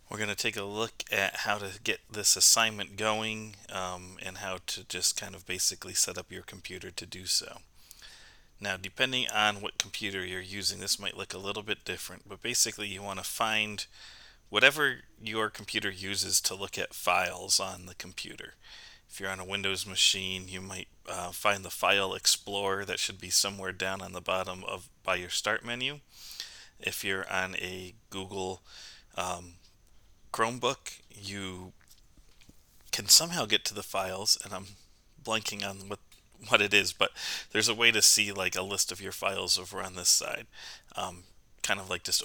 We're going to take a look at how to get this assignment going and how to just kind of basically set up your computer to do so. Now, depending on what computer you're using, this might look a little bit different, but basically you want to find whatever your computer uses to look at files on the computer. If you're on a Windows machine, you might find the File Explorer that should be somewhere down on the bottom of by your Start menu. If you're on a Google um, Chromebook, you can somehow get to the files, and I'm blanking on what it is, but there's a way to see like a list of your files over on this side, um, kind of like just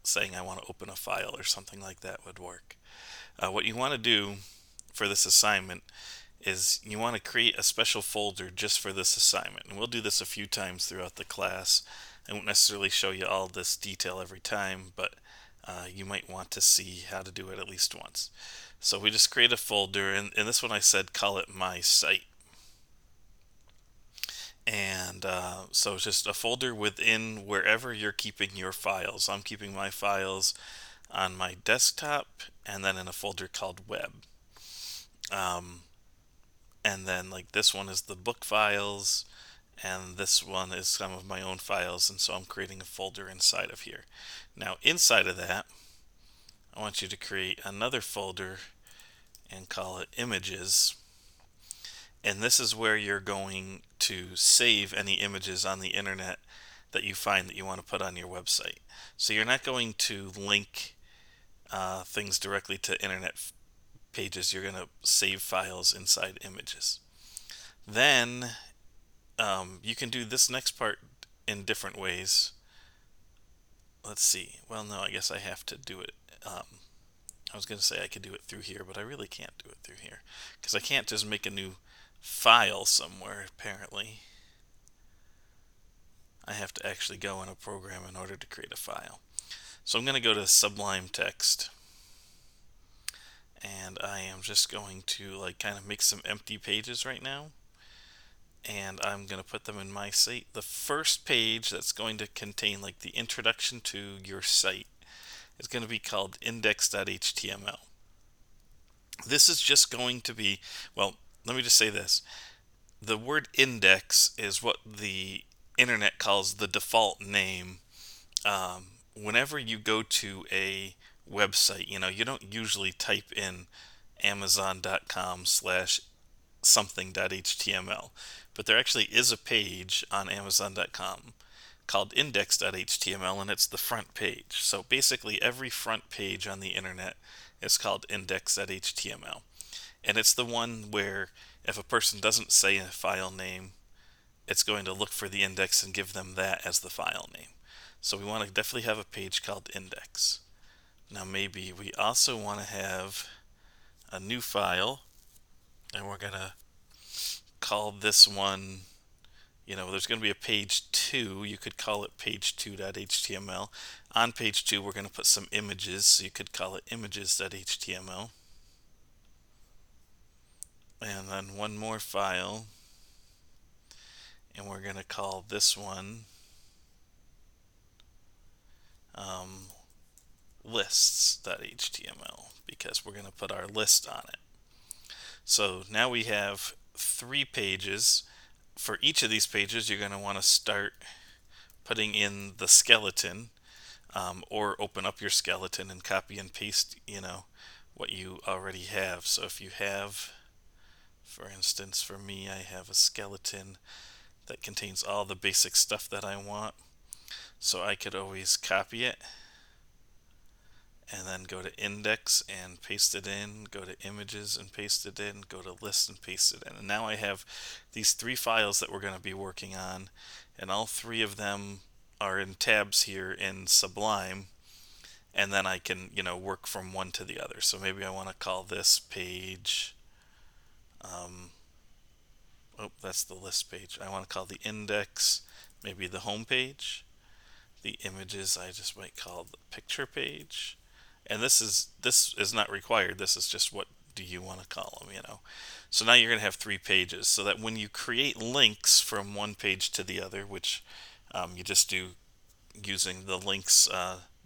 saying I want to open a file or something like that would work. What you want to do for this assignment is you want to create a special folder just for this assignment, and we'll do this a few times throughout the class. I won't necessarily show you all this detail every time, but you might want to see how to do it at least once. So we just create a folder, and in this one I said call it my site. And so it's just a folder within wherever you're keeping your files. I'm keeping my files on my desktop and then in a folder called web. Um, and then like this one is the book files, and this one is some of my own files, and so I'm creating a folder inside of here. Now inside of that, I want you to create another folder and call it images. And this is where you're going to save any images on the internet that you find that you want to put on your website. So you're not going to link things directly to internet pages. You're going to save files inside images. Then you can do this next part in different ways. Let's see. Well, no, I guess I have to do it. I was going to say I could do it through here, but I really can't do it through here because I can't just make a new file somewhere, apparently. I have to actually go in a program in order to create a file. So I'm going to go to Sublime Text, and I am just going to like kind of make some empty pages right now, and I'm going to put them in my site. The first page that's going to contain like the introduction to your site is going to be called index.html. This is just going to be, well, let me just say this. The word index is what the internet calls the default name. Whenever you go to a website, you don't usually type in amazon.com slash something.html, but there actually is a page on amazon.com called index.html, and it's the front page. So basically every front page on the internet is called index.html, and it's the one where if a person doesn't say a file name, it's going to look for the index and give them that as the file name. So we want to definitely have a page called index. Now maybe we also want to have a new file, and we're going to call this one, there's going to be a page 2. You could call it page2.html. On page 2 we're going to put some images, so you could call it images.html. And then one more file, and we're going to call this one lists.html because we're going to put our list on it. So now we have 3 pages. For each of these pages, you're going to want to start putting in the skeleton, or open up your skeleton and copy and paste, what you already have. So if you have, for instance, for me, I have a skeleton that contains all the basic stuff that I want. So I could always copy it and then go to index and paste it in, go to images and paste it in, go to list and paste it in. And now I have these 3 files that we're going to be working on, and all 3 of them are in tabs here in Sublime, and then I can, work from one to the other. So maybe I want to call this page, that's the list page. I want to call the index maybe the home page. The images I just might call the picture page. And this is not required. This is just what do you want to call them. So now you're going to have 3 pages, so that when you create links from one page to the other, which you just do using the links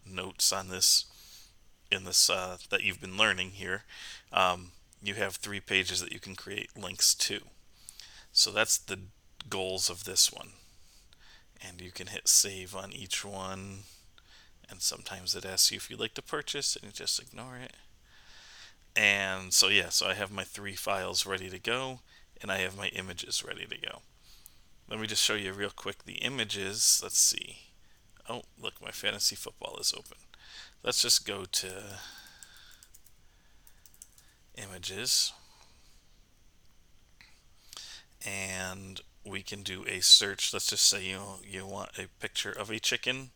notes on this in this that you've been learning here, um, you have 3 pages that you can create links to. So that's the goals of this one. And you can hit save on each one. And sometimes it asks you if you'd like to purchase, and you just ignore it. And so yeah, so I have my 3 files ready to go, and I have my images ready to go. Let me just show you real quick the images. Let's see. Oh, look, my fantasy football is open. Let's just go to images, and we can do a search. Let's just say you want a picture of a chicken,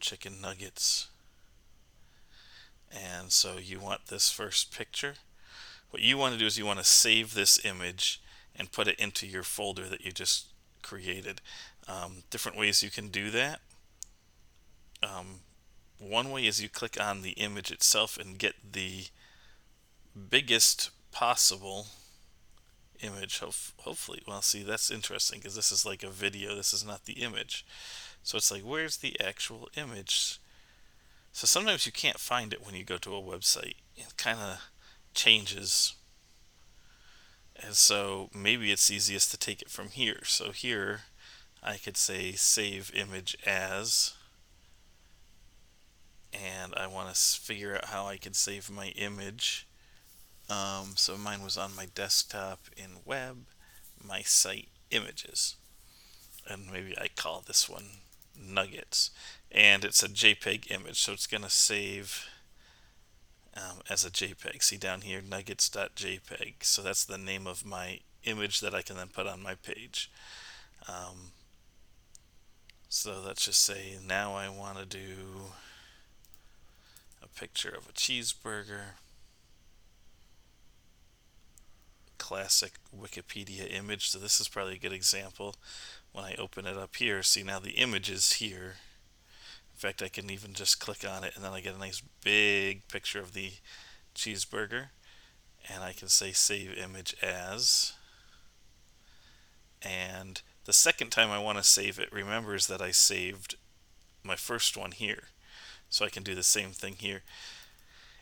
chicken nuggets, and so you want this first picture. What you want to do is you want to save this image and put it into your folder that you just created. Different ways you can do that. One way is you click on the image itself and get the biggest possible image. Hopefully, well, see, that's interesting because this is like a video. This is not the image. So it's like, where's the actual image? So sometimes you can't find it when you go to a website. It kind of changes. And so maybe it's easiest to take it from here. So here I could say save image as, and I want to figure out how I can save my image. So mine was on my desktop in web, my site images. And maybe I call this one nuggets. And it's a JPEG image, so it's going to save as a JPEG. See down here, nuggets.jpg. So that's the name of my image that I can then put on my page. So let's just say now I want to do a picture of a cheeseburger. Classic Wikipedia image. So this is probably a good example. When I open it up here, see now the image is here. In fact, I can even just click on it and then I get a nice big picture of the cheeseburger. And I can say save image as. And the second time I want to save it remembers that I saved my first one here. So I can do the same thing here.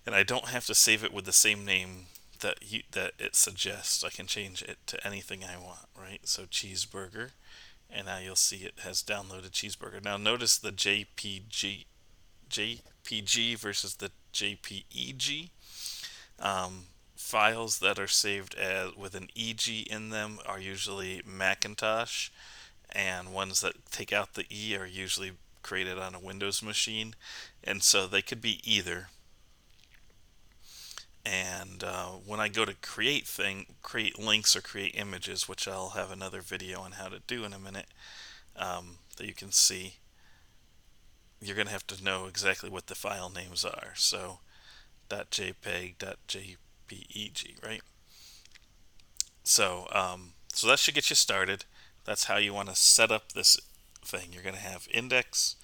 And I don't have to save it with the same name that it suggests. I can change it to anything I want, right? So cheeseburger, and now you'll see it has downloaded cheeseburger. Now notice the JPG versus the JPEG. Files that are saved as with an EG in them are usually Macintosh, and ones that take out the E are usually created on a Windows machine, and so they could be either. And when I go to create links or create images, which I'll have another video on how to do in a minute, that you can see, you're going to have to know exactly what the file names are. So .jpeg, .jpeg, right? So so that should get you started. That's how you want to set up this thing. You're going to have index,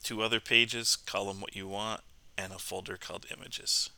2 other pages, call them what you want, and a folder called images.